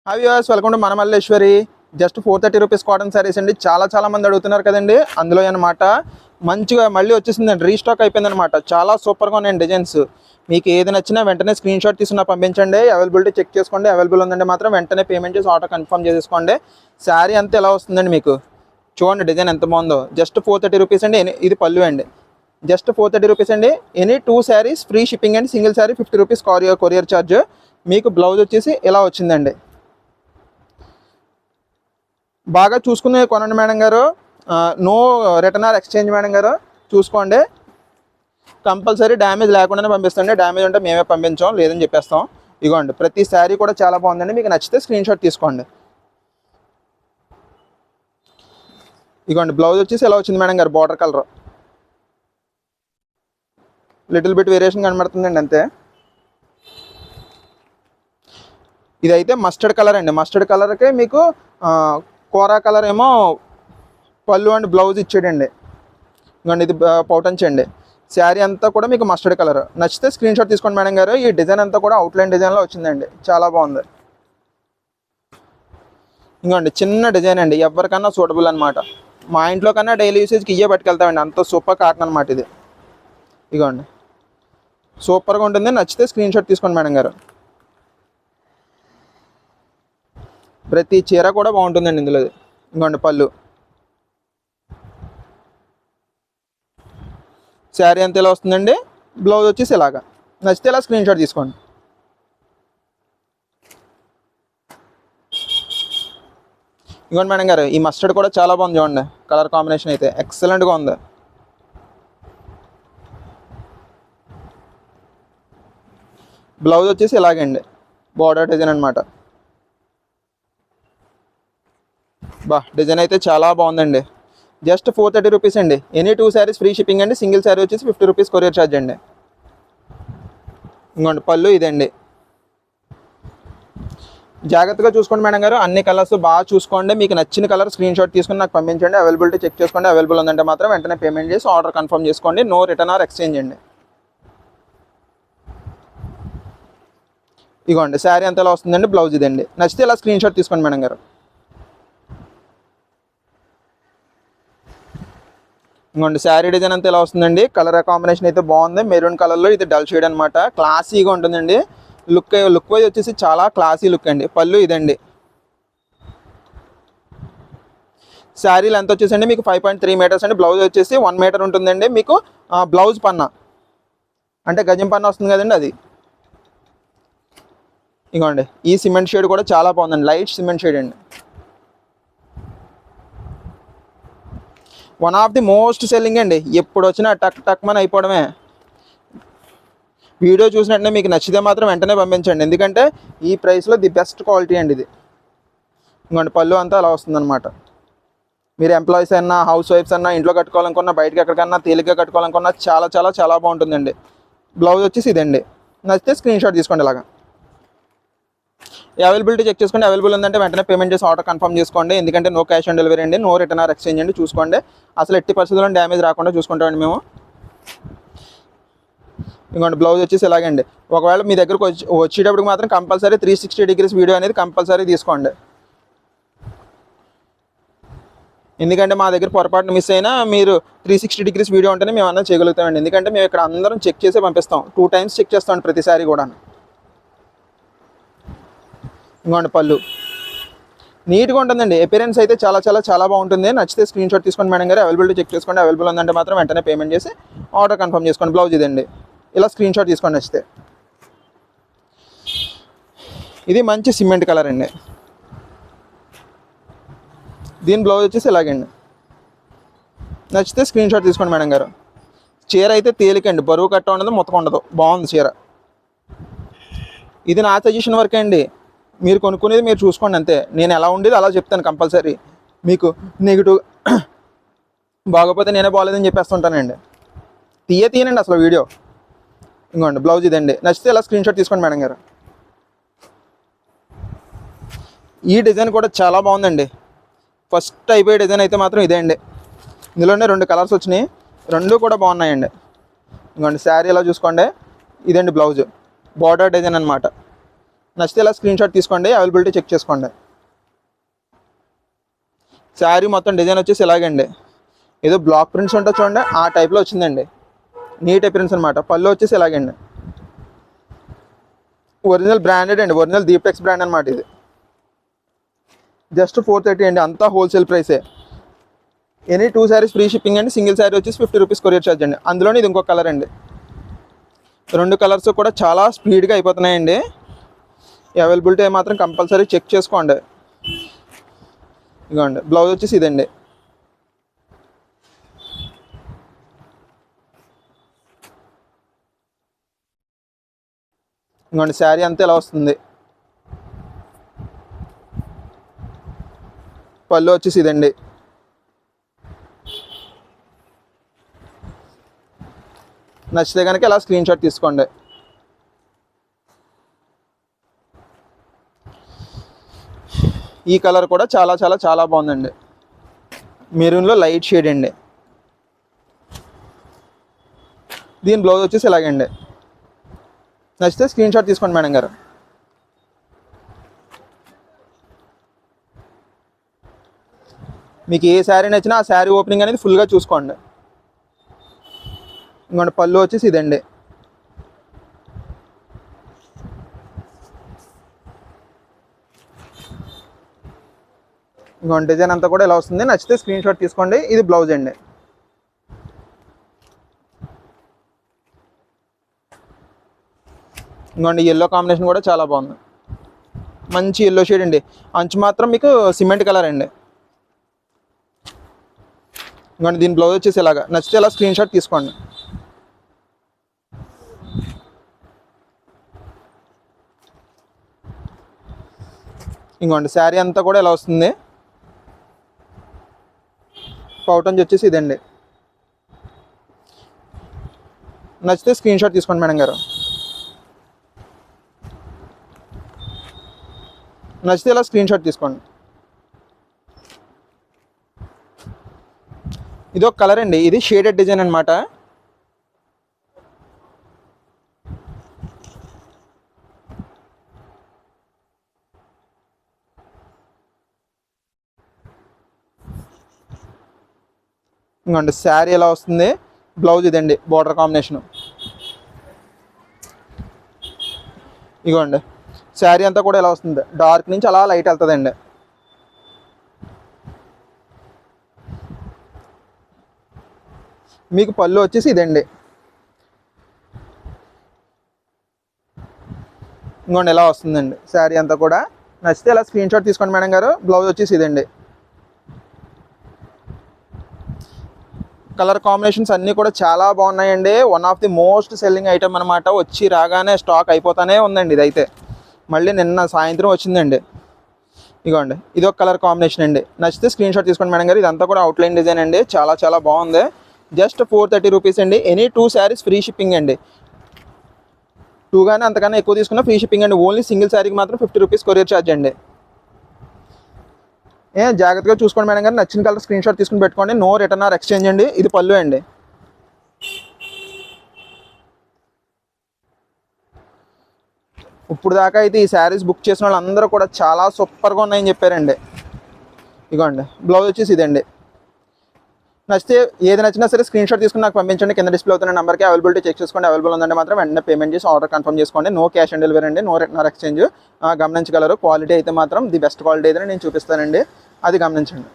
Hi viewers, welcome to మన Malleswari. Just 430 rupees cotton saris అండి. చాలా మంది అడుగుతున్నారు కదండి, అందులో అనమాట మంచిగా మళ్ళీ వచ్చేసిందండి, రీస్టాక్ అయిపోయిందనమాట. చాలా సూపర్గా ఉన్నాయండి డిజైన్స్. మీకు ఏది నచ్చినా వెంటనే స్క్రీన్ షాట్ తీసుకున్న పంపించండి. అవైలబిలిటీ చెక్ చేసుకోండి. అవైలబుల్ ఉందండి మాత్రం వెంటనే పేమెంట్ చేసి ఆర్డర్ కన్ఫర్మ్ చేసేసుకోండి. శారీ అంతా ఎలా వస్తుందండి మీకు చూడండి, డిజైన్ ఎంత బాగుందో. జస్ట్ 430 రూపీస్ అండి. ఇది పళ్ళు అండి. జస్ట్ 430 రూపీస్ అండి. ఎనీ 2 శారీస్ ఫ్రీ షిప్పింగ్ అండి. Single sari 50 rupees courier charge. మీకు బ్లౌజ్ వచ్చేసి ఎలా వచ్చిందండి. బాగా చూసుకునే కొనండి మేడం గారు. No return or exchange madam గారు, చూసుకోండి. కంపల్సరీ డ్యామేజ్ లేకుండానే పంపిస్తాండి. డ్యామేజ్ ఉంటే మేమే పంపించాం, లేదని చెప్పేస్తాం. ఇగోండి, ప్రతి శారీ కూడా చాలా బాగుందండి. మీకు నచ్చితే స్క్రీన్ షాట్ తీసుకోండి. ఇగోండి, బ్లౌజ్ వచ్చేసి ఎలా వచ్చింది మేడం గారు. Border colour little bit variation కనబడుతుందండి, అంతే. ఇదైతే మస్టర్డ్ కలర్ అండి. మస్టర్డ్ కలర్కే మీకు కోరా కలర్ ఏమో పళ్ళు అండ్ బ్లౌజ్ ఇచ్చాడండి. ఇంకోండి, ఇది పౌటంచ్ అండి. శారీ అంతా కూడా మీకు మస్టర్డ్ కలర్. నచ్చితే స్క్రీన్ షాట్ తీసుకోండి మేడం గారు. ఈ డిజైన్ అంతా కూడా అవుట్లైన్ డిజైన్లో వచ్చిందండి, చాలా బాగుంది. ఇంకోండి, చిన్న డిజైన్ అండి, ఎవరికన్నా సూటబుల్ అనమాట. మా ఇంట్లో కన్నా డైలీ యూసేజ్కి ఇయ్యే పట్టుకెళ్తామండి, అంత సూపర్ కాటన్ అనమాట ఇది. ఇగోండి, సూపర్గా ఉంటుంది. నచ్చితే స్క్రీన్ షాట్ తీసుకోండి మేడం గారు. ప్రతి చీర కూడా బాగుంటుందండి ఇందులో. ఇంకోండి, పళ్ళు. శారీ అంతా ఇలా వస్తుందండి. బ్లౌజ్ వచ్చేసి ఇలాగా. నచ్చితే ఇలా స్క్రీన్ షాట్ తీసుకోండి. ఇంకోండి మేడం గారు, ఈ మస్టర్డ్ కూడా చాలా బాగుంది చూడండి. కలర్ కాంబినేషన్ అయితే ఎక్సలెంట్గా ఉంది. బ్లౌజ్ వచ్చేసి ఇలాగండి, బార్డర్ డిజైన్ అనమాట. డిజైన్ అయితే చాలా బాగుందండి. జస్ట్ 430 రూపీస్ అండి. ఎనీ 2 శారీస్ ఫ్రీ షిప్పింగ్ అండి. సింగిల్ శారీ వచ్చేసి 50 రూపీస్ కొరియర్ ఛార్జ్ అండి. ఇంకోండి, పళ్ళు ఇదండి. జాగ్రత్తగా చూసుకోండి మేడం గారు. అన్ని కలర్స్ బాగా చూసుకోండి. మీకు నచ్చిన కలర్ స్క్రీన్ షాట్ తీసుకుని నాకు పంపించండి. అవైలబిలిటీ చెక్ చేసుకోండి. అవైలబుల్ ఉందంటే మాత్రం వెంటనే పేమెంట్ చేసి ఆర్డర్ కన్ఫర్మ్ చేసుకోండి. నో రిటర్న్ ఆర్ ఎక్స్చేంజ్ అండి. ఇగోండి, శారీ అంతా ఎలా వస్తుందండి. బ్లౌజ్ ఇదండి. నచ్చితే ఇలా స్క్రీన్ షాట్ తీసుకోండి మేడం గారు. ఇంకోండి, శారీ డిజైన్ అంతా ఎలా వస్తుందండి. కలర్ కాంబినేషన్ అయితే బాగుంది. మెరూన్ కలర్లో ఇది డల్ షేడ్ అనమాట. క్లాసీగా ఉంటుందండి. లుక్ వైజ్ వచ్చేసి చాలా క్లాసీ లుక్ అండి. పళ్ళు ఇదండి. శారీ లెంత్ వచ్చేసండి మీకు 5.3 మీటర్స్ అండి. బ్లౌజ్ వచ్చేసి 1 మీటర్ ఉంటుందండి. మీకు బ్లౌజ్ పన్నా అంటే గజం పన్నా వస్తుంది కదండి, అది. ఇగోండి, ఈ సిమెంట్ షేడ్ కూడా చాలా బాగుందండి. లైట్ సిమెంట్ షేడ్ అండి. One of the most selling అండి. ఎప్పుడు వచ్చినా టక్ మని అయిపోవడమే. వీడియో చూసినట్టే మీకు నచ్చితే మాత్రం వెంటనే పంపించండి. ఎందుకంటే ఈ ప్రైస్లో ది బెస్ట్ క్వాలిటీ అండి ఇది. ఇంకోండి, పళ్ళు అంతా అలా వస్తుందన్నమాట. మీరు ఎంప్లాయీస్ అయినా, హౌస్ వైఫ్స్ అన్నా, ఇంట్లో కట్టుకోవాలనుకున్నా, బయటకి ఎక్కడికన్నా తేలిగ్గా కట్టుకోవాలనుకున్నా చాలా బాగుంటుందండి. బ్లౌజ్ వచ్చేసి ఇదండి. నచ్చితే స్క్రీన్ షాట్ తీసుకోండి ఇలాగా. అవైలబిలిటీ చెక్ చేసుకోండి. అవైలబుల్ ఉందంటే వెంటనే పేమెంట్ చేసి ఆర్డర్ కన్ఫర్మ్ చేసుకోండి. ఎందుకంటే నో క్యాష్ ఆన్ డెలివరీ అండి. నో రిటర్న్ ఆర్ ఎక్స్చేంజ్ అండి. చూసుకోండి, అసలు ఎట్టి పరిస్థితుల్లో డ్యామేజ్ రాకుండా చూసుకుంటామండి మేము. ఇంకోండి, బ్లౌజ్ వచ్చేసి ఇలాగండి. ఒకవేళ మీ దగ్గరకు వచ్చేటప్పుడు మాత్రం కంపల్సరీ 360 డిగ్రీస్ వీడియో అనేది కంపల్సరీ తీసుకోండి. ఎందుకంటే మా దగ్గర పొరపాటున మిస్ అయినా మీరు 360 డిగ్రీస్ వీడియో ఉంటేనే మేము అన్నా చేయగలుగుతామండి. ఎందుకంటే మేము ఇక్కడ అందరం చెక్ చేసే పంపిస్తాం. 2 టైమ్స్ చెక్ చేస్తాం ప్రతిసారి కూడా. ఇంకోండి, పళ్ళు నీట్గా ఉంటుందండి. అపిరెన్స్ అయితే చాలా బాగుంటుంది. నచ్చితే స్క్రీన్ షాట్ తీసుకోండి మేడం గారు. అవైలబిలిటీ చెక్ చేసుకోండి. అవైలబుల్ ఉందంటే మాత్రం వెంటనే పేమెంట్ చేసి ఆర్డర్ కన్ఫర్మ్ చేసుకోండి. బ్లౌజ్ ఇదండి. ఇలా స్క్రీన్ షాట్ తీసుకోండి నచ్చితే. ఇది మంచి సిమెంట్ కలర్ అండి. దీని బ్లౌజ్ వచ్చేసి ఇలాగండి. నచ్చితే స్క్రీన్ షాట్ తీసుకోండి మేడం గారు. చీర అయితే తేలికండి, బరువు కట్ట ఉండదు, మొత్తం ఉండదు. బాగుంది చీర. ఇది నా సజెషన్ వరకే అండి. మీరు కొనుక్కునేది మీరు చూసుకోండి అంతే. నేను ఎలా ఉండేది అలా చెప్తాను. కంపల్సరీ మీకు నెగిటివ్ బాగోపోతే నేనే బాగోలేదని చెప్పేస్తుంటానండి. తీయనండి అసలు వీడియో. ఇంకోండి, బ్లౌజ్ ఇదండి. నచ్చితే ఇలా స్క్రీన్ షాట్ తీసుకోండి మేడం గారు. ఈ డిజైన్ కూడా చాలా బాగుందండి. ఫస్ట్ అయిపోయే డిజైన్ అయితే మాత్రం ఇదే అండి. ఇందులోనే 2 కలర్స్ వచ్చినాయి, 2 కూడా బాగున్నాయండి. ఇంకోండి, శారీ ఇలా చూసుకోండి. ఇదండి బ్లౌజ్, బార్డర్ డిజైన్ అనమాట. నచ్చితే ఇలా స్క్రీన్ షాట్ తీసుకోండి, అవైలబిలిటీ చెక్ చేసుకోండి. శారీ మొత్తం డిజైన్ వచ్చేసి ఇలాగండి, ఏదో బ్లాక్ ప్రింట్స్ ఉంటే చూడండి ఆ టైప్లో వచ్చిందండి. నీట్ అపిరెన్స్ అనమాట. పళ్ళు వచ్చేసి ఇలాగండి, ఒరిజినల్ బ్రాండెడ్ అండి, ఒరిజినల్ దీప్టెక్స్ బ్రాండ్ అనమాట. ఇది జస్ట్ 430 అండి, అంతా హోల్సేల్ ప్రైసే. ఎనీ 2 శారీస్ ఫ్రీ షిప్పింగ్ అండి. సింగిల్ శారీ వచ్చేసి 50 రూపీస్ కొరియర్ ఛార్జ్ అండి. అందులోనే ఇది ఇంకొక కలర్ అండి. 2 కలర్స్ కూడా చాలా స్పీడ్గా అయిపోతున్నాయండి. అవైలబిలిటీ మాత్రం కంపల్సరీ చెక్ చేసుకోండి. ఇదిగోండి, బ్లౌజ్ వచ్చేసి ఇదండి. ఇంకోండి శారీ అంతా ఇలా వస్తుంది. పళ్ళు వచ్చేసి ఇదండి. నచ్చితే కనుక ఇలా స్క్రీన్ షాట్ తీసుకోండి. ఈ కలర్ కూడా చాలా చాలా చాలా బాగుందండి. మెరూన్లో లైట్ షేడ్ అండి. దీని బ్లౌజ్ వచ్చేసి ఇలాగండి. నచ్చితే స్క్రీన్ షాట్ తీసుకోండి మేడం గారు. మీకు ఏ శారీ నచ్చినా ఆ శారీ ఓపెనింగ్ అనేది ఫుల్గా చూసుకోండి. ఇంకోటి పళ్ళు వచ్చేసి ఇదండి. ఇంకోటి డిజైన్ అంతా కూడా ఇలా వస్తుంది. నచ్చితే స్క్రీన్ షాట్ తీసుకోండి. ఇది బ్లౌజ్ అండి. ఇంకోండి ఎల్లో కాంబినేషన్ కూడా చాలా బాగుంది, మంచి ఎల్లో షేడ్ అండి. అంచు మాత్రం మీకు సిమెంట్ కలర్ అండి. ఇంకోండి దీని బ్లౌజ్ వచ్చేసి ఇలాగా. నచ్చితే ఇలా స్క్రీన్ షాట్ తీసుకోండి. ఇంకోండి శారీ అంతా కూడా ఇలా వస్తుంది. పౌటంజ్ వచ్చేసి ఇదండి. నచ్చితే స్క్రీన్ షాట్ తీసుకోండి మేడం గారు. నచ్చితే ఇలా స్క్రీన్ షాట్ తీసుకోండి. ఇది ఒక కలర్ అండి. ఇది షేడెడ్ డిజైన్ అనమాట. ఇంకోండి శారీ ఎలా వస్తుంది, బ్లౌజ్ ఇదండి, బార్డర్ కాంబినేషను. ఇగోండి శారీ అంతా కూడా ఎలా వస్తుంది, డార్క్ నుంచి అలా లైట్ వెళ్తుందండి. మీకు పళ్ళు వచ్చేసి ఇదండి. ఇంకోండి ఎలా వస్తుందండి శారీ అంతా కూడా. నచ్చితే ఇలా స్క్రీన్ షాట్ తీసుకోండి మేడం గారు. బ్లౌజ్ వచ్చేసి ఇదండి. కలర్ కాంబినేషన్స్ అన్నీ కూడా చాలా బాగున్నాయండి. One of the most selling item అనమాట. వచ్చి రాగానే స్టాక్ అయిపోతానే ఉందండి. ఇదైతే మళ్ళీ నిన్న సాయంత్రం వచ్చిందండి. ఇదిగోండి ఇది ఒక కలర్ కాంబినేషన్ అండి. నచ్చితే స్క్రీన్ షాట్ తీసుకోండి మేడం గారు. ఇదంతా కూడా అవుట్లైన్ డిజైన్ అండి, చాలా చాలా బాగుంది. జస్ట్ 430 రూపీస్ అండి. ఎనీ 2 శారీస్ ఫ్రీ షిప్పింగ్ అండి. 2 కానీ అంతకన్నా ఎక్కువ తీసుకున్నా ఫ్రీ షిప్పింగ్ అండి. ఓన్లీ సింగిల్ శారీకి మాత్రం 50 రూపీస్ కొరియర్ ఛార్జ్ అండి. జాగ్రత్తగా చూసుకోండి మేడం గారు. నచ్చిన కలర్ స్క్రీన్ షాట్ తీసుకుని పెట్టుకోండి. నో రిటర్న్ ఆర్ ఎక్స్చేంజ్ అండి. ఇది పళ్ళు అండి. ఇప్పుడు దాకా అయితే ఈ శారీస్ బుక్ చేసిన వాళ్ళందరూ కూడా చాలా సూపర్గా ఉన్నాయని చెప్పారండి. ఇదిగోండి బ్లౌజ్ వచ్చేసి ఇదండి. నచ్చితే ఏది నచ్చినా సరే స్క్రీన్ షాట్ తీసుకుని నాకు పంపించండి. కింద డిస్ప్లే అవుతున్న నెంబర్కి అవైలబిలిటీ చెక్ చేసుకోండి. అవైలబుల్ ఉందంటే మాత్రం వెంటనే పేమెంట్ చేసి ఆర్డర్ కన్ఫర్మ్ చేసుకోండి. నో క్యాష్ ఆన్ డెలివరీ అండి, నో రిటర్న్ ఆర్ ఎక్స్చేంజ్. గమనించగలరు. క్వాలిటీ అయితే మాత్రం ది బెస్ట్ క్వాలిటీ అయితే నేను చూపిస్తానండి, అది గమనించండి.